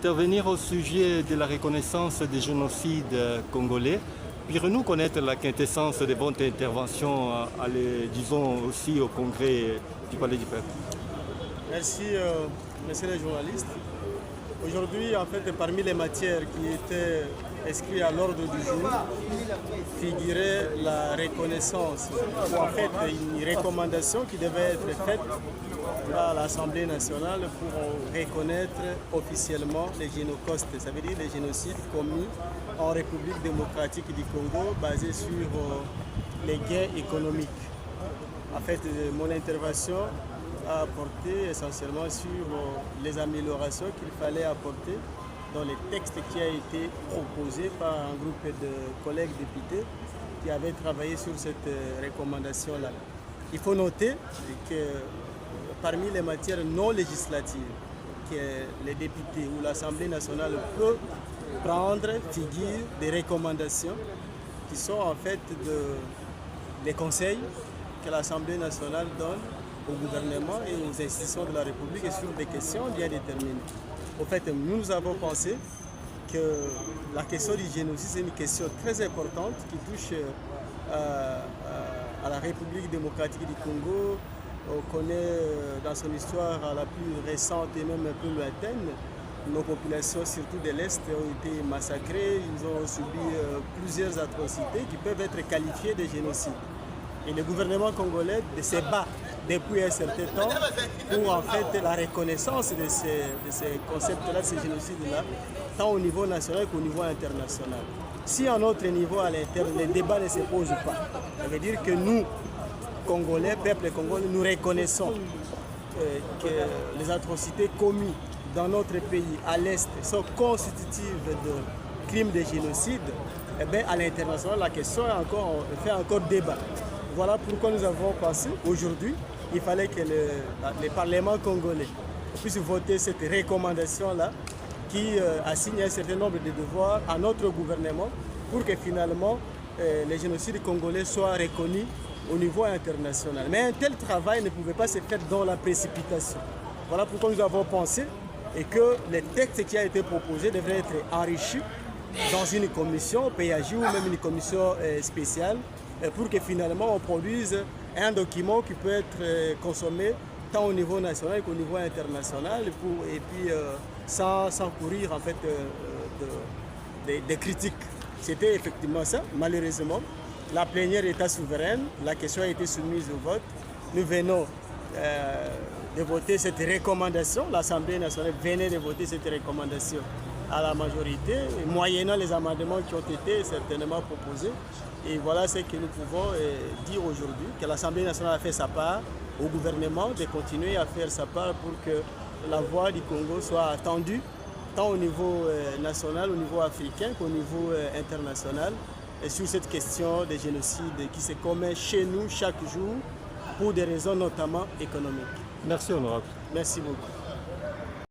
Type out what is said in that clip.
intervenir au sujet de la reconnaissance des génocides congolais. Pourriez-nous connaître la quintessence de votre intervention, disons aussi au congrès du Palais du Peuple? Merci, messieurs les journalistes. Aujourd'hui, en fait, parmi les matières qui étaient inscrites à l'ordre du jour, figurait la reconnaissance, ou en fait une recommandation qui devait être faite à l'Assemblée nationale pour reconnaître officiellement les génocides, ça veut dire les génocides commis en République démocratique du Congo basés sur les gains économiques. En fait, mon intervention a porté essentiellement sur les améliorations qu'il fallait apporter dans les textes qui a été proposé par un groupe de collègues députés qui avaient travaillé sur cette recommandation-là. Il faut noter que parmi les matières non législatives que les députés ou l'Assemblée nationale peut prendre, figurent des recommandations qui sont en fait les conseils que l'Assemblée nationale donne au gouvernement et aux institutions de la République sur des questions bien déterminées. Au fait, nous avons pensé que la question du génocide, c'est une question très importante qui touche à la République démocratique du Congo. On connaît dans son histoire la plus récente et même un peu lointaine, nos populations, surtout de l'Est, ont été massacrées. Ils ont subi plusieurs atrocités qui peuvent être qualifiées de génocide. Et le gouvernement congolais se bat depuis un certain temps pour en fait la reconnaissance de ces concepts-là, de ces génocides-là, tant au niveau national qu'au niveau international. Si à notre niveau à l'interne, les débats ne se posent pas, ça veut dire que nous, Congolais, peuple congolais, nous reconnaissons que les atrocités commises dans notre pays à l'Est sont constitutives de crimes de génocide, eh bien, à l'international, la question fait encore débat. Voilà pourquoi nous avons pensé aujourd'hui, il fallait que le Parlement congolais puisse voter cette recommandation-là qui assigne un certain nombre de devoirs à notre gouvernement pour que finalement les génocides congolais soient reconnus au niveau international. Mais un tel travail ne pouvait pas se faire dans la précipitation. Voilà pourquoi nous avons pensé et que les textes qui ont été proposés devraient être enrichis dans une commission PAJ ou même une commission spéciale pour que finalement on produise un document qui peut être consommé tant au niveau national qu'au niveau international et puis sans courir en fait des critiques. C'était effectivement ça, malheureusement. La plénière est souveraine, la question a été soumise au vote. Nous venons de voter cette recommandation, l'Assemblée nationale venait de voter cette recommandation à la majorité, moyennant les amendements qui ont été certainement proposés. Et voilà ce que nous pouvons dire aujourd'hui, que l'Assemblée nationale a fait sa part, au gouvernement de continuer à faire sa part pour que la voix du Congo soit entendue, tant au niveau national, au niveau africain qu'au niveau international, et sur cette question des génocides qui se commet chez nous chaque jour pour des raisons notamment économiques. Merci honorable. Merci beaucoup.